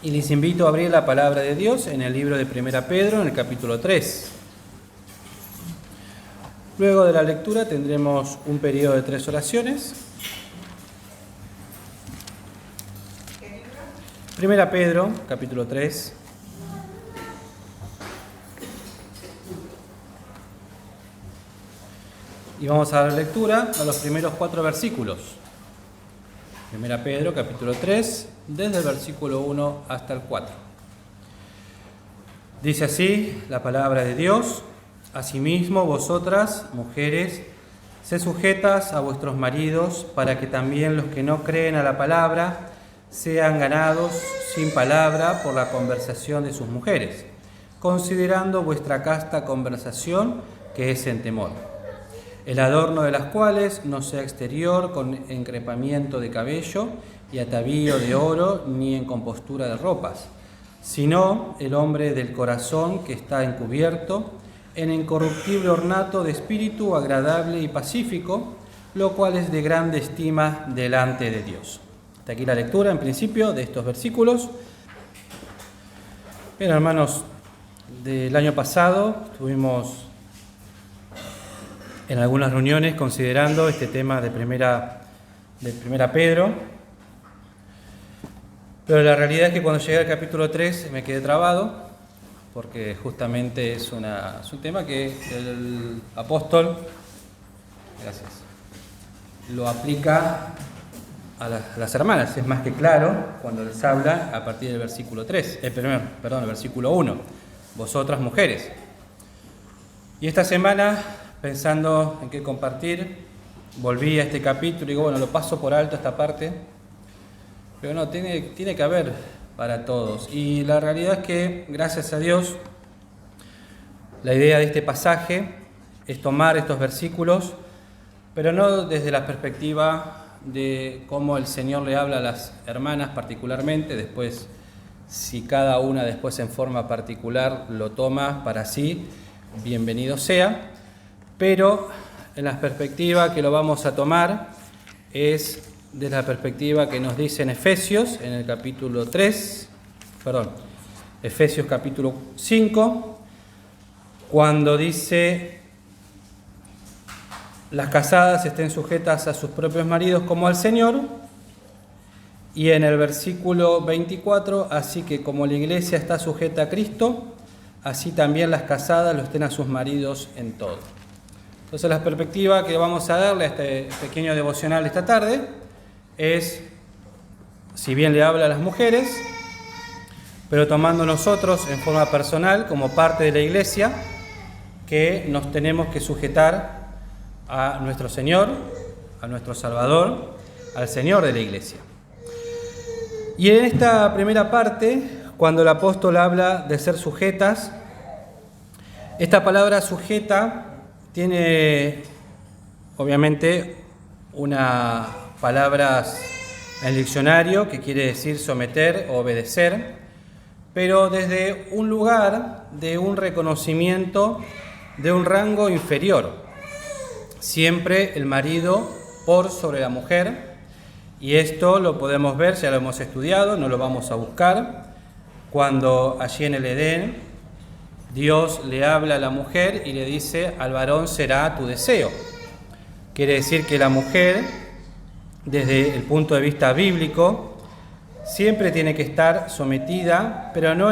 Y les invito a abrir la palabra de Dios en el libro de 1 Pedro, en el capítulo 3. Luego de la lectura tendremos un periodo de 3 oraciones. 1 Pedro, capítulo 3. Y vamos a dar lectura a los primeros 4 versículos. 1 Pedro, capítulo 3, desde el versículo 1 hasta el 4. Dice así la palabra de Dios: Asimismo, vosotras, mujeres, sed sujetas a vuestros maridos, para que también los que no creen a la palabra sean ganados sin palabra por la conversación de sus mujeres, considerando vuestra casta conversación, que es en temor. El adorno de las cuales no sea exterior, con encrespamiento de cabello y atavío de oro, ni en compostura de ropas, sino el hombre del corazón, que está encubierto en incorruptible ornato de espíritu agradable y pacífico, lo cual es de grande estima delante de Dios. Hasta aquí la lectura, en principio, de estos versículos. Bien, hermanos, del año pasado estuvimos en algunas reuniones considerando este tema de primera Pedro, pero la realidad es que cuando llegué al capítulo 3 me quedé trabado, porque justamente es un tema que el apóstol, gracias, lo aplica a las hermanas. Es más que claro cuando les habla a partir del versículo 3, el versículo 1, vosotras mujeres. Y esta semana, pensando en qué compartir, volví a este capítulo y digo, bueno, lo paso por alto esta parte, pero no, tiene que haber para todos. Y la realidad es que, gracias a Dios, la idea de este pasaje es tomar estos versículos, pero no desde la perspectiva de cómo el Señor le habla a las hermanas particularmente. Después, si cada una después en forma particular lo toma para sí, bienvenido sea. Pero en la perspectiva que lo vamos a tomar es de la perspectiva que nos dice en Efesios, en el capítulo 3, Efesios capítulo 5, cuando dice: las casadas estén sujetas a sus propios maridos como al Señor, y en el versículo 24, así que como la iglesia está sujeta a Cristo, así también las casadas lo estén a sus maridos en todo. Entonces la perspectiva que vamos a darle a este pequeño devocional esta tarde es, si bien le habla a las mujeres, pero tomando nosotros en forma personal, como parte de la iglesia, que nos tenemos que sujetar a nuestro Señor, a nuestro Salvador, al Señor de la iglesia. Y en esta primera parte, cuando el apóstol habla de ser sujetas, esta palabra sujeta tiene, obviamente, una palabra en el diccionario que quiere decir someter o obedecer, pero desde un lugar de un reconocimiento de un rango inferior. Siempre el marido por sobre la mujer, y esto lo podemos ver, ya lo hemos estudiado, no lo vamos a buscar, cuando allí en el Edén Dios le habla a la mujer y le dice: al varón será tu deseo. Quiere decir que la mujer, desde el punto de vista bíblico, siempre tiene que estar sometida, pero no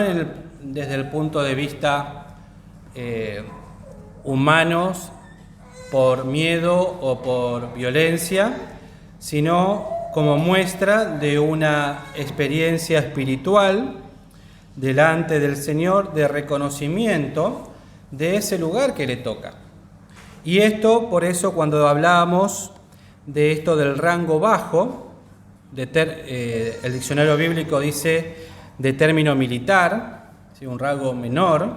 desde el punto de vista humanos, por miedo o por violencia, sino como muestra de una experiencia espiritual delante del Señor, de reconocimiento de ese lugar que le toca. Y esto, por eso, cuando hablábamos de esto del rango bajo, el diccionario bíblico dice de término militar, ¿sí? Un rango menor,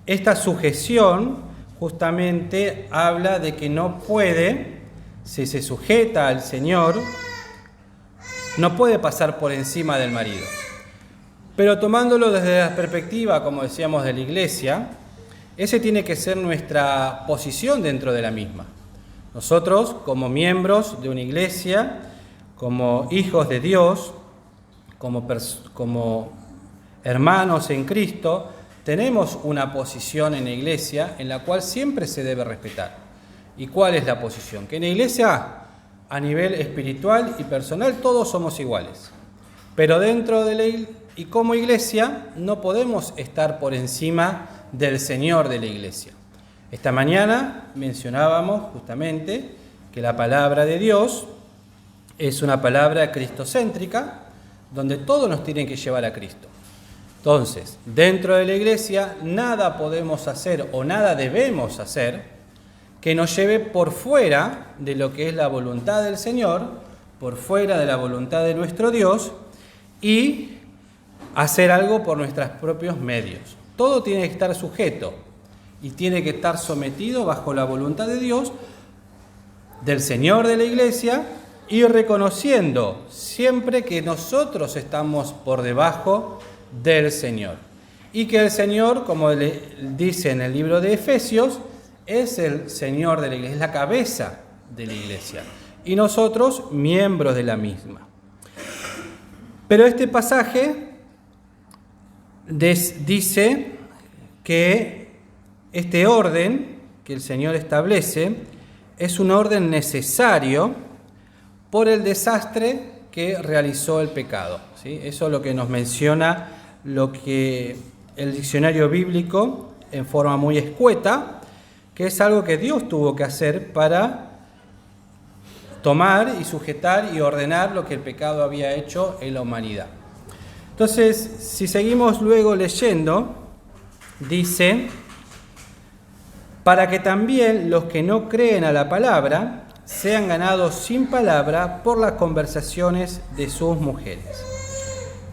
esta sujeción justamente habla de que no puede, si se sujeta al Señor, no puede pasar por encima del marido. Pero tomándolo desde la perspectiva, como decíamos, de la iglesia, ese tiene que ser nuestra posición dentro de la misma. Nosotros, como miembros de una iglesia, como hijos de Dios, como hermanos en Cristo, tenemos una posición en la iglesia en la cual siempre se debe respetar. ¿Y cuál es la posición? Que en la iglesia, a nivel espiritual y personal, todos somos iguales. Pero dentro de la y como iglesia no podemos estar por encima del Señor de la iglesia. Esta mañana mencionábamos justamente que la palabra de Dios es una palabra cristocéntrica, donde todos nos tienen que llevar a Cristo. Entonces, dentro de la iglesia, nada podemos hacer o nada debemos hacer que nos lleve por fuera de lo que es la voluntad del Señor, por fuera de la voluntad de nuestro Dios, y hacer algo por nuestros propios medios. Todo tiene que estar sujeto y tiene que estar sometido bajo la voluntad de Dios, del Señor de la iglesia, y reconociendo siempre que nosotros estamos por debajo del Señor. Y que el Señor, como dice en el libro de Efesios, es el Señor de la iglesia, es la cabeza de la iglesia. Y nosotros, miembros de la misma. Pero este pasaje dice que este orden que el Señor establece es un orden necesario por el desastre que realizó el pecado, ¿sí? Eso es lo que nos menciona lo que el diccionario bíblico en forma muy escueta, que es algo que Dios tuvo que hacer para tomar y sujetar y ordenar lo que el pecado había hecho en la humanidad. Entonces, si seguimos luego leyendo, dice, para que también los que no creen a la palabra sean ganados sin palabra por las conversaciones de sus mujeres.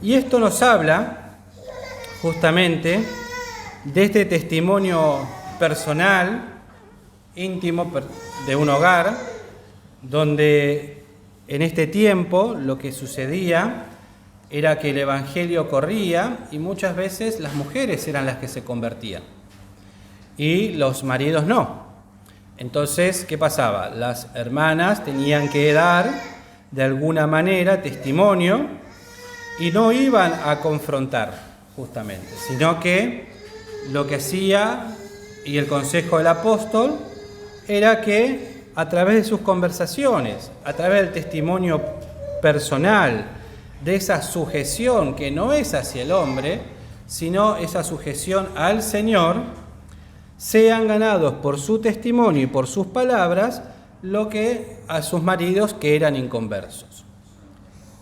Y esto nos habla justamente de este testimonio personal, íntimo de un hogar, donde en este tiempo lo que sucedía era que el evangelio corría y muchas veces las mujeres eran las que se convertían y los maridos no. Entonces, ¿qué pasaba? Las hermanas tenían que dar de alguna manera testimonio y no iban a confrontar justamente, sino que lo que hacía y el consejo del apóstol era que a través de sus conversaciones, a través del testimonio personal, de esa sujeción que no es hacia el hombre, sino esa sujeción al Señor, sean ganados por su testimonio y por sus palabras lo que a sus maridos que eran inconversos.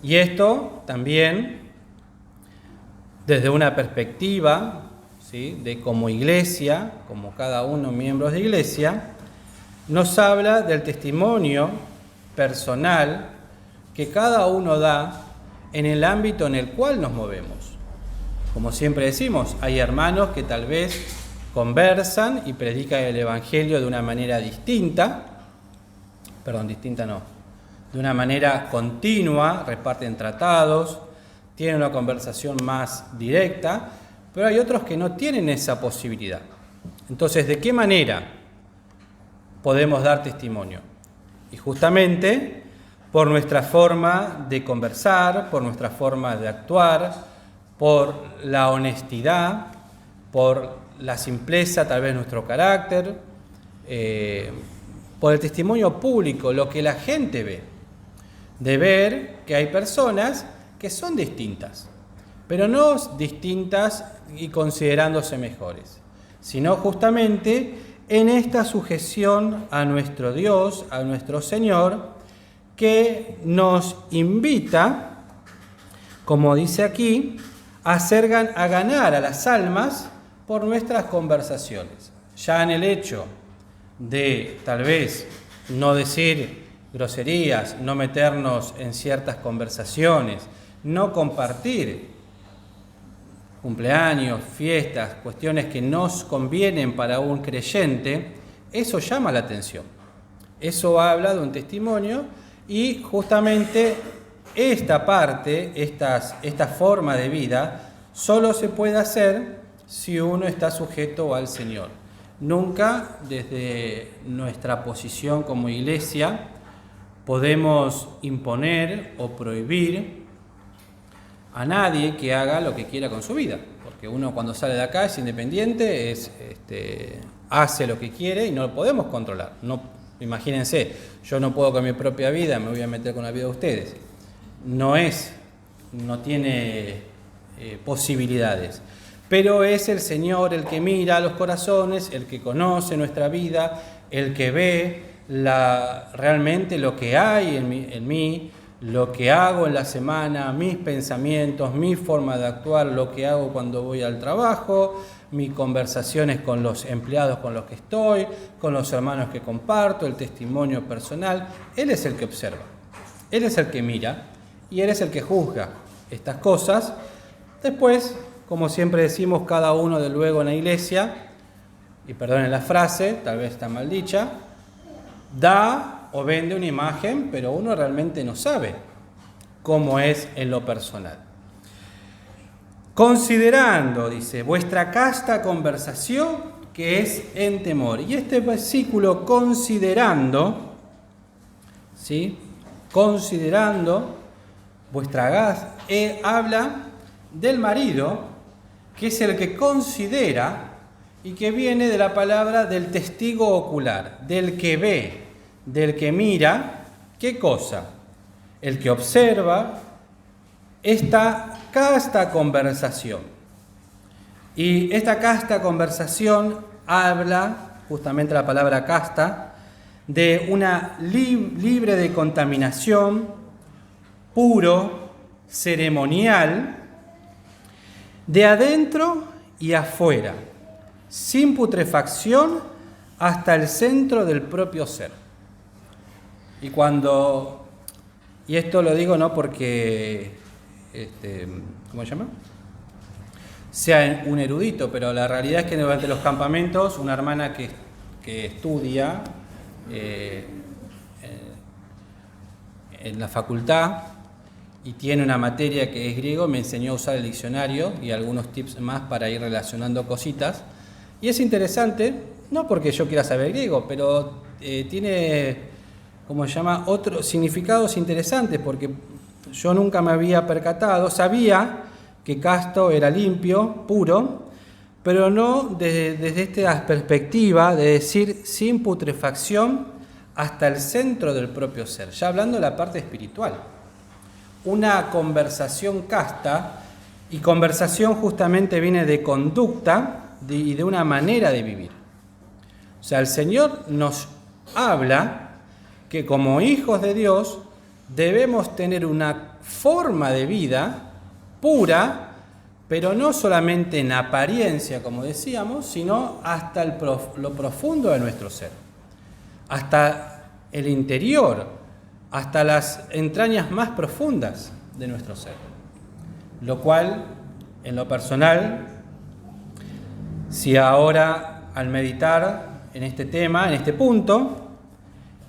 Y esto también, desde una perspectiva, ¿sí?, de como iglesia, como cada uno miembros de iglesia, nos habla del testimonio personal que cada uno da en el ámbito en el cual nos movemos. Como siempre decimos, hay hermanos que tal vez conversan y predican el evangelio de una manera de una manera continua, reparten tratados, tienen una conversación más directa, pero hay otros que no tienen esa posibilidad. Entonces, ¿de qué manera podemos dar testimonio? Y justamente por nuestra forma de conversar, por nuestra forma de actuar, por la honestidad, por la simpleza, tal vez nuestro carácter, por el testimonio público, lo que la gente ve, de ver que hay personas que son distintas, pero no distintas y considerándose mejores, sino justamente en esta sujeción a nuestro Dios, a nuestro Señor, que nos invita, como dice aquí, a ganar a las almas por nuestras conversaciones. Ya en el hecho de tal vez no decir groserías, no meternos en ciertas conversaciones, no compartir cumpleaños, fiestas, cuestiones que nos convienen para un creyente, eso llama la atención. Eso habla de un testimonio y justamente esta parte, esta forma de vida, solo se puede hacer si uno está sujeto al Señor. Nunca desde nuestra posición como iglesia podemos imponer o prohibir a nadie que haga lo que quiera con su vida, porque uno cuando sale de acá es independiente, hace lo que quiere y no lo podemos controlar. No, imagínense, yo no puedo con mi propia vida, me voy a meter con la vida de ustedes. No tiene posibilidades. Pero es el Señor el que mira los corazones, el que conoce nuestra vida, el que ve realmente lo que hay en mí, lo que hago en la semana, mis pensamientos, mi forma de actuar, lo que hago cuando voy al trabajo, mis conversaciones con los empleados con los que estoy, con los hermanos que comparto, el testimonio personal. Él es el que observa, Él es el que mira y Él es el que juzga estas cosas. Después, como siempre decimos cada uno de luego en la iglesia, y perdonen la frase, tal vez está mal dicha, da o vende una imagen, pero uno realmente no sabe cómo es en lo personal. Considerando, dice, vuestra casta conversación que es en temor. Y este versículo, considerando, ¿sí? Considerando vuestra casta, habla del marido, que es el que considera y que viene de la palabra del testigo ocular, del que ve, del que mira. ¿Qué cosa? El que observa esta casta conversación. Y esta casta conversación habla, justamente la palabra casta, de una libre de contaminación, puro, ceremonial, de adentro y afuera, sin putrefacción, hasta el centro del propio ser. Y esto lo digo no porque, ¿cómo se llama? Sea un erudito, pero la realidad es que durante los campamentos, una hermana que estudia en la facultad y tiene una materia que es griego, me enseñó a usar el diccionario y algunos tips más para ir relacionando cositas. Y es interesante, no porque yo quiera saber griego, pero tiene, ¿cómo se llama?, otros significados interesantes, porque yo nunca me había percatado. Sabía que casto era limpio, puro, pero no desde esta perspectiva de decir sin putrefacción hasta el centro del propio ser, ya hablando de la parte espiritual. Una conversación casta, y conversación justamente viene de conducta y de una manera de vivir. O sea, el Señor nos habla que como hijos de Dios debemos tener una forma de vida pura, pero no solamente en apariencia, como decíamos, sino hasta lo profundo de nuestro ser, hasta el interior, hasta las entrañas más profundas de nuestro ser. Lo cual, en lo personal, si ahora al meditar en este tema, en este punto,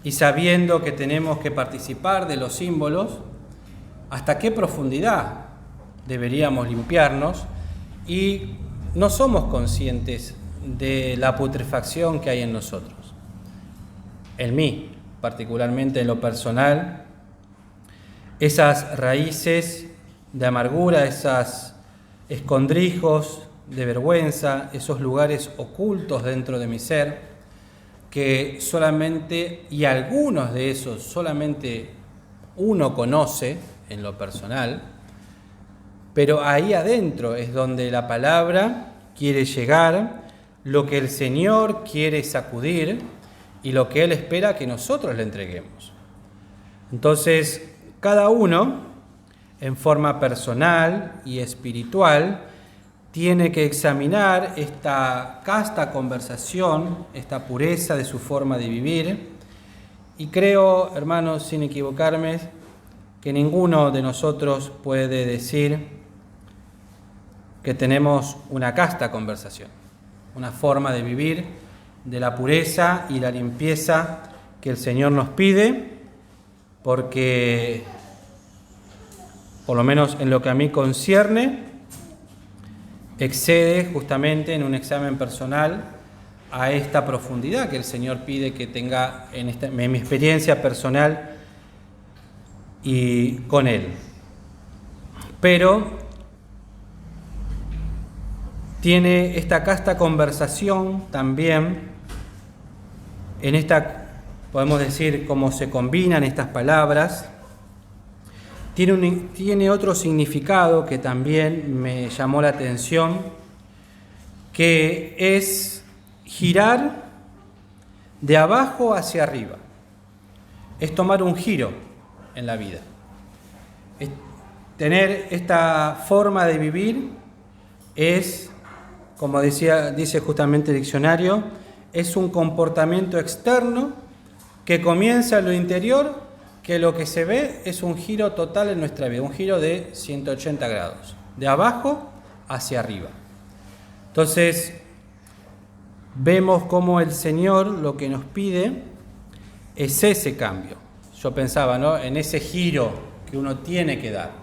y sabiendo que tenemos que participar de los símbolos, ¿hasta qué profundidad deberíamos limpiarnos? Y no somos conscientes de la putrefacción que hay en nosotros. En mí, particularmente en lo personal, esas raíces de amargura, esos escondrijos de vergüenza, esos lugares ocultos dentro de mi ser, que solamente, y algunos de esos solamente uno conoce en lo personal, pero ahí adentro es donde la palabra quiere llegar, lo que el Señor quiere sacudir y lo que Él espera que nosotros le entreguemos. Entonces, cada uno, en forma personal y espiritual, tiene que examinar esta casta conversación, esta pureza de su forma de vivir. Y creo, hermanos, sin equivocarme, que ninguno de nosotros puede decir que tenemos una casta conversación, una forma de vivir de la pureza y la limpieza que el Señor nos pide, porque, por lo menos en lo que a mí concierne, excede justamente en un examen personal a esta profundidad que el Señor pide que tenga en mi experiencia personal y con Él. pero tiene esta conversación también, en esta, podemos decir, cómo se combinan estas palabras. Tiene otro significado que también me llamó la atención, que es girar de abajo hacia arriba. Es tomar un giro en la vida. Es tener esta forma de vivir es, como dice justamente el diccionario, es un comportamiento externo que comienza en lo interior, que lo que se ve es un giro total en nuestra vida, un giro de 180 grados, de abajo hacia arriba. Entonces, vemos cómo el Señor lo que nos pide es ese cambio. Yo pensaba, ¿no?, en ese giro que uno tiene que dar.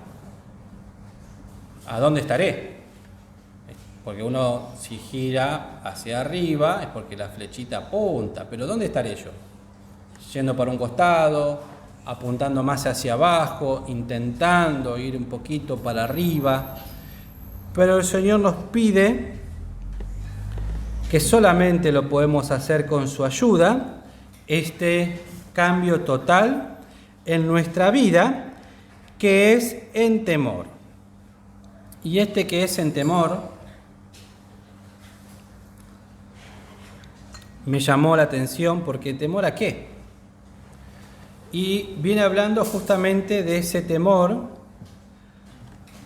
¿A dónde estaré? Porque uno, si gira hacia arriba, es porque la flechita apunta. Pero ¿dónde estaré yo? Yendo para un costado, apuntando más hacia abajo, intentando ir un poquito para arriba. Pero el Señor nos pide que solamente lo podemos hacer con su ayuda, este cambio total en nuestra vida, que es en temor. Y este que es en temor me llamó la atención, porque ¿temor a qué? Y viene hablando justamente de ese temor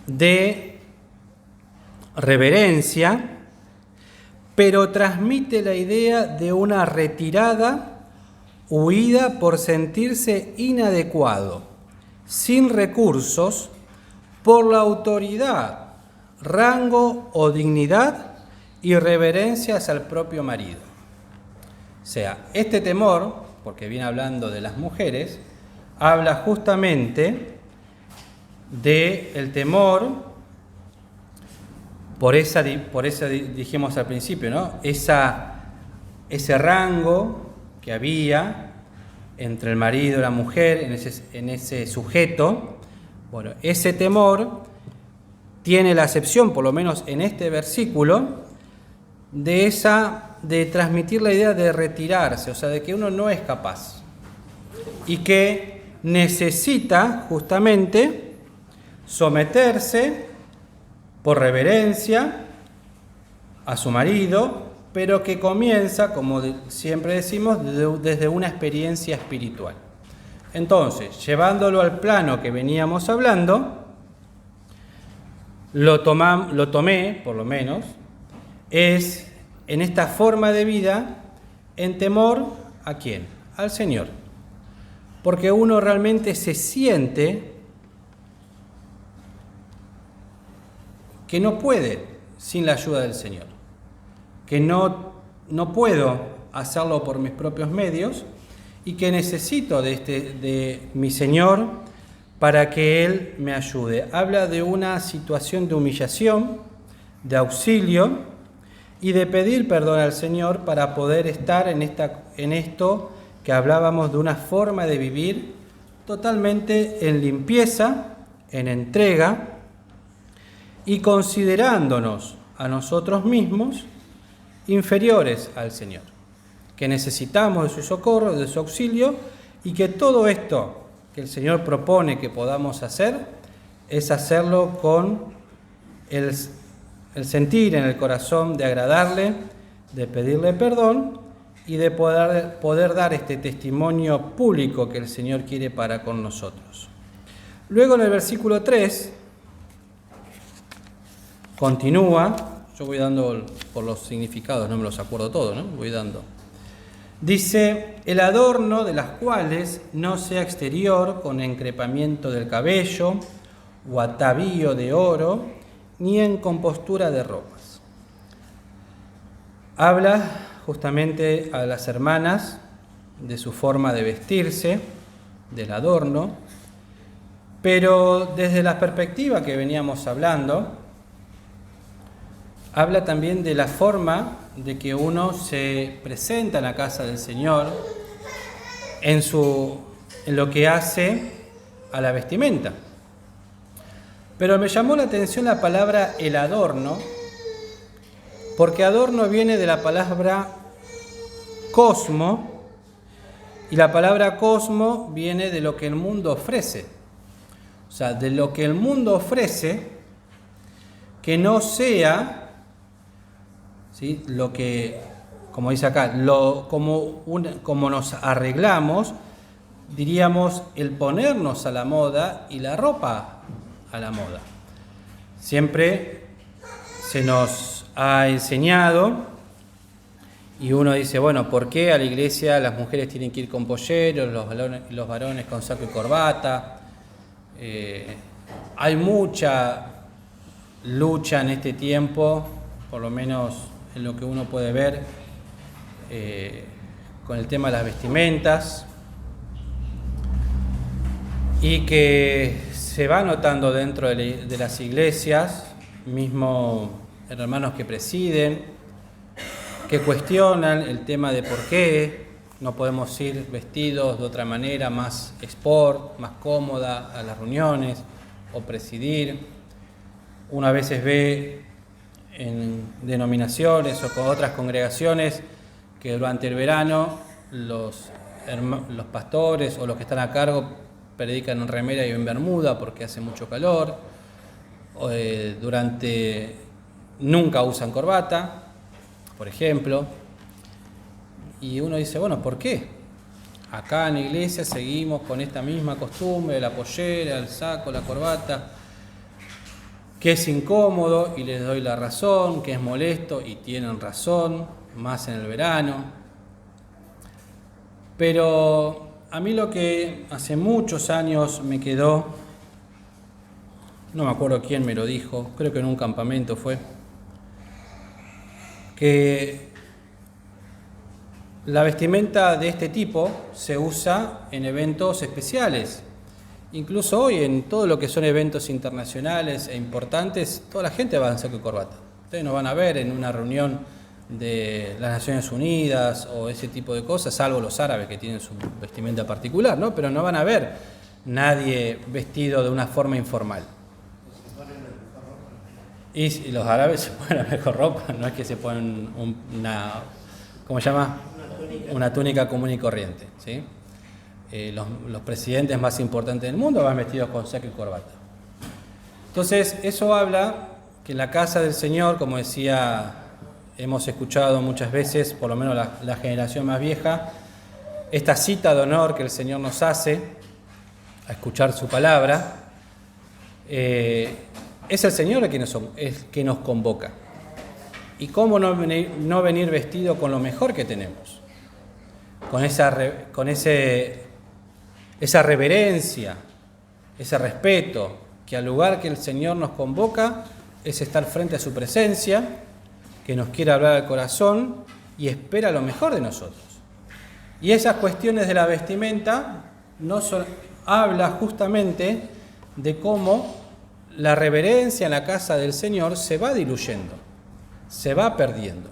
de reverencia, pero transmite la idea de una retirada, huida por sentirse inadecuado, sin recursos, por la autoridad, rango o dignidad y reverencia hacia el propio marido. O sea, este temor, porque viene hablando de las mujeres, habla justamente del temor por esa dijimos al principio, ¿no?, ese rango que había entre el marido y la mujer en ese sujeto. Bueno, ese temor tiene la acepción, por lo menos en este versículo, de transmitir la idea de retirarse, o sea, de que uno no es capaz y que necesita justamente someterse por reverencia a su marido, pero que comienza, como siempre decimos, desde una experiencia espiritual. Entonces, llevándolo al plano que veníamos hablando, lo tomé, por lo menos, es en esta forma de vida, en temor ¿a quién? Al Señor. Porque uno realmente se siente que no puede sin la ayuda del Señor, que no puedo hacerlo por mis propios medios y que necesito de mi Señor para que Él me ayude. Habla de una situación de humillación, de auxilio y de pedir perdón al Señor para poder estar en esto que hablábamos de una forma de vivir totalmente en limpieza, en entrega, y considerándonos a nosotros mismos inferiores al Señor, que necesitamos de su socorro, de su auxilio, y que todo esto que el Señor propone que podamos hacer es hacerlo con el sentir en el corazón de agradarle, de pedirle perdón y de poder dar este testimonio público que el Señor quiere para con nosotros. Luego en el versículo 3 continúa, yo voy dando por los significados, no me los acuerdo todos, ¿no? Voy dando. Dice, el adorno de las cuales no sea exterior, con encrepamiento del cabello, o atavío de oro, ni en compostura de ropas. Habla justamente a las hermanas de su forma de vestirse, del adorno, pero desde la perspectiva que veníamos hablando, habla también de la forma de que uno se presenta en la casa del Señor en lo que hace a la vestimenta. Pero me llamó la atención la palabra el adorno, porque adorno viene de la palabra cosmo, y la palabra cosmo viene de lo que el mundo ofrece. O sea, de lo que el mundo ofrece, que no sea, ¿sí?, lo que, como dice acá, como nos arreglamos, diríamos el ponernos a la moda y la ropa a la moda. Siempre se nos ha enseñado, y uno dice, bueno, ¿por qué a la iglesia las mujeres tienen que ir con polleros, los varones con saco y corbata? Hay mucha lucha en este tiempo, por lo menos en lo que uno puede ver, con el tema de las vestimentas, y que se va notando dentro de las iglesias, mismo hermanos que presiden, que cuestionan el tema de por qué no podemos ir vestidos de otra manera, más sport, más cómoda a las reuniones o presidir. Uno a veces ve en denominaciones o con otras congregaciones que durante el verano los pastores o los que están a cargo predican en remera y en bermuda porque hace mucho calor. Nunca usan corbata, por ejemplo. Y uno dice, bueno, ¿por qué? Acá en la iglesia seguimos con esta misma costumbre, la pollera, el saco, la corbata, que es incómodo, y les doy la razón, que es molesto, y tienen razón, más en el verano. Pero a mí lo que hace muchos años me quedó, no me acuerdo quién me lo dijo, creo que en un campamento fue, que la vestimenta de este tipo se usa en eventos especiales. Incluso hoy, en todo lo que son eventos internacionales e importantes, toda la gente va en saco y corbata. Ustedes no van a ver en una reunión de las Naciones Unidas o ese tipo de cosas, salvo los árabes que tienen su vestimenta particular, ¿no? Pero no van a ver nadie vestido de una forma informal. Y los árabes se ponen la mejor ropa, no es que se ponen ¿cómo se llama? Una túnica común y corriente, ¿sí? Los presidentes más importantes del mundo van vestidos con saco y corbata. Entonces, eso habla que en la casa del Señor, como decía, hemos escuchado muchas veces, por lo menos la generación más vieja, esta cita de honor que el Señor nos hace a escuchar su palabra, es el Señor el que nos convoca. ¿Y cómo no venir vestido con lo mejor que tenemos? Con esa reverencia, ese respeto, que al lugar que el Señor nos convoca es estar frente a su presencia, que nos quiere hablar al corazón y espera lo mejor de nosotros. Y esas cuestiones de la vestimenta habla justamente de cómo la reverencia en la casa del Señor se va diluyendo, se va perdiendo.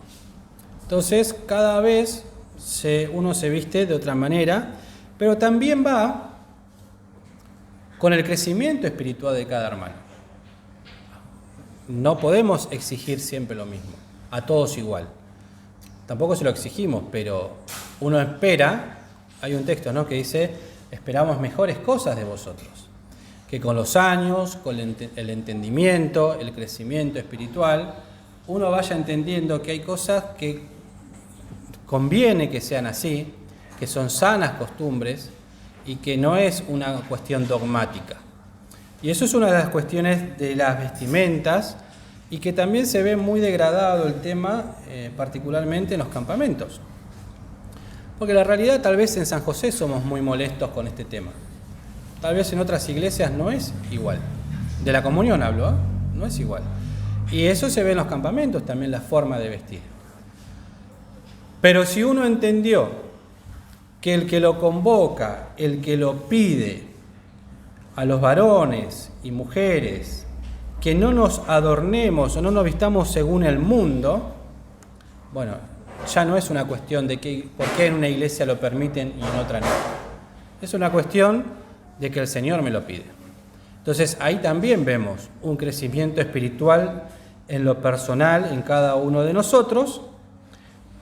Entonces, cada vez uno se viste de otra manera, pero también va con el crecimiento espiritual de cada hermano. No podemos exigir siempre lo mismo, a todos igual. Tampoco se lo exigimos, pero uno espera, hay un texto, ¿no?, que dice, esperamos mejores cosas de vosotros, que con los años, con el entendimiento, el crecimiento espiritual, uno vaya entendiendo que hay cosas que conviene que sean así, que son sanas costumbres y que no es una cuestión dogmática. Y eso es una de las cuestiones de las vestimentas y que también se ve muy degradado el tema, particularmente en los campamentos. Porque la realidad, tal vez en San José somos muy molestos con este tema. Tal vez en otras iglesias no es igual. De la comunión hablo, ¿eh? No es igual. Y eso se ve en los campamentos también, la forma de vestir. Pero si uno entendió que el que lo convoca, el que lo pide a los varones y mujeres, que no nos adornemos o no nos vistamos según el mundo, bueno, ya no es una cuestión de por qué en una iglesia lo permiten y en otra no. Es una cuestión de que el Señor me lo pide. Entonces ahí también vemos un crecimiento espiritual en lo personal en cada uno de nosotros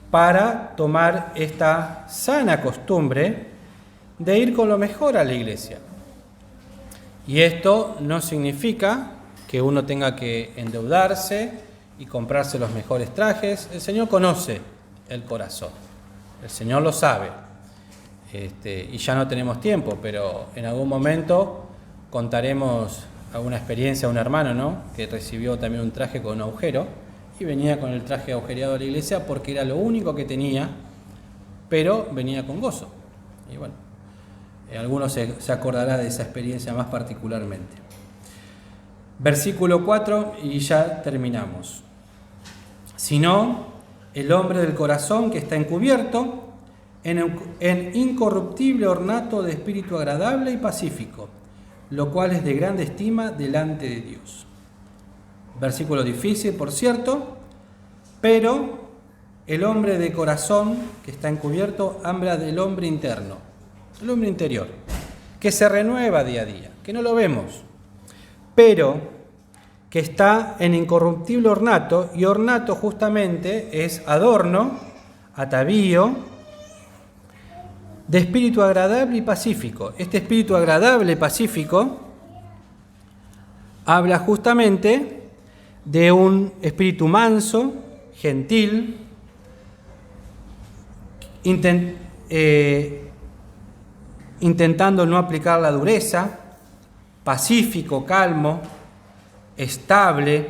para tomar esta sana costumbre de ir con lo mejor a la iglesia. Y esto no significa que uno tenga que endeudarse y comprarse los mejores trajes. El Señor conoce el corazón, el Señor lo sabe. Y ya no tenemos tiempo, pero en algún momento contaremos alguna experiencia de un hermano, ¿no?, que recibió también un traje con un agujero y venía con el traje agujereado a la iglesia porque era lo único que tenía, pero venía con gozo. Y bueno, algunos se acordará de esa experiencia más particularmente. Versículo 4 y ya terminamos. Sino el hombre del corazón que está encubierto en incorruptible ornato de espíritu agradable y pacífico, lo cual es de grande estima delante de Dios. Versículo difícil, por cierto, pero el hombre de corazón que está encubierto habla del hombre interno, el hombre interior, que se renueva día a día, que no lo vemos, pero que está en incorruptible ornato, y ornato justamente es adorno, atavío, de espíritu agradable y pacífico. Este espíritu agradable y pacífico habla justamente de un espíritu manso, gentil, intentando no aplicar la dureza, pacífico, calmo, estable,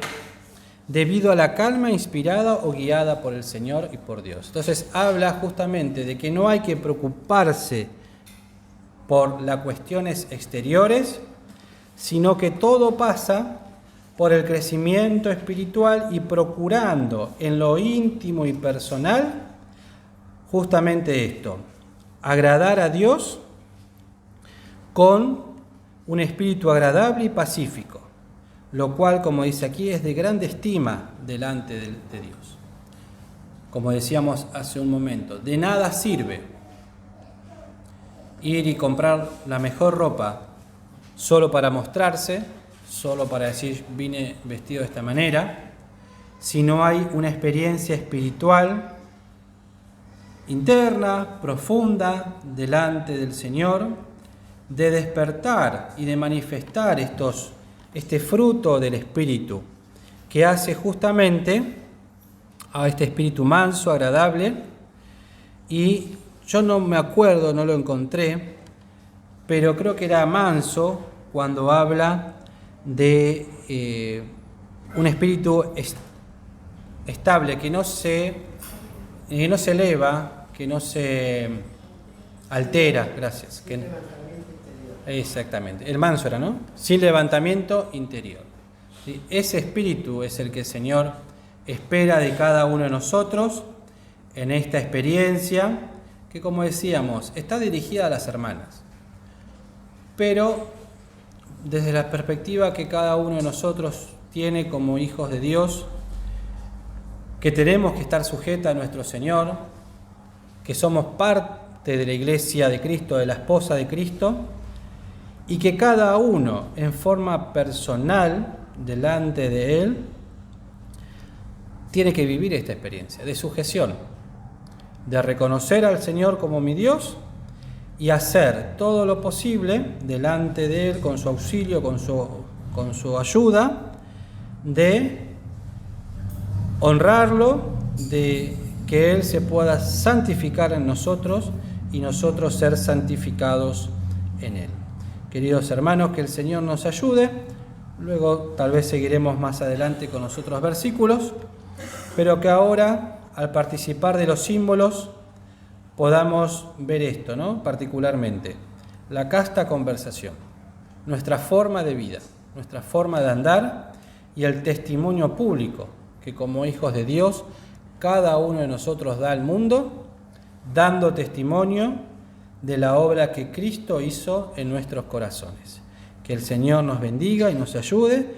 debido a la calma inspirada o guiada por el Señor y por Dios. Entonces habla justamente de que no hay que preocuparse por las cuestiones exteriores, sino que todo pasa por el crecimiento espiritual y procurando en lo íntimo y personal justamente esto, agradar a Dios con un espíritu agradable y pacífico, lo cual, como dice aquí, es de grande estima delante de Dios. Como decíamos hace un momento, de nada sirve ir y comprar la mejor ropa solo para mostrarse, solo para decir vine vestido de esta manera, si no hay una experiencia espiritual interna, profunda, delante del Señor, de despertar y de manifestar este fruto del Espíritu, que hace justamente a este espíritu manso, agradable. Y yo no me acuerdo, no lo encontré, pero creo que era manso cuando habla de un espíritu estable, que no se eleva, que no se altera, gracias. Exactamente, el manso era, ¿no? Sin levantamiento interior. ¿Sí? Ese espíritu es el que el Señor espera de cada uno de nosotros en esta experiencia que, como decíamos, está dirigida a las hermanas, pero desde la perspectiva que cada uno de nosotros tiene como hijos de Dios, que tenemos que estar sujetos a nuestro Señor, que somos parte de la iglesia de Cristo, de la esposa de Cristo, y que cada uno en forma personal delante de Él tiene que vivir esta experiencia de sujeción, de reconocer al Señor como mi Dios y hacer todo lo posible delante de Él con su auxilio, con su ayuda, de honrarlo, de que Él se pueda santificar en nosotros y nosotros ser santificados en Él. Queridos hermanos, que el Señor nos ayude. Luego tal vez seguiremos más adelante con los otros versículos, pero que ahora, al participar de los símbolos, podamos ver esto, ¿no? Particularmente, la casta conversación, nuestra forma de vida, nuestra forma de andar y el testimonio público que como hijos de Dios cada uno de nosotros da al mundo, dando testimonio de la obra que Cristo hizo en nuestros corazones. Que el Señor nos bendiga y nos ayude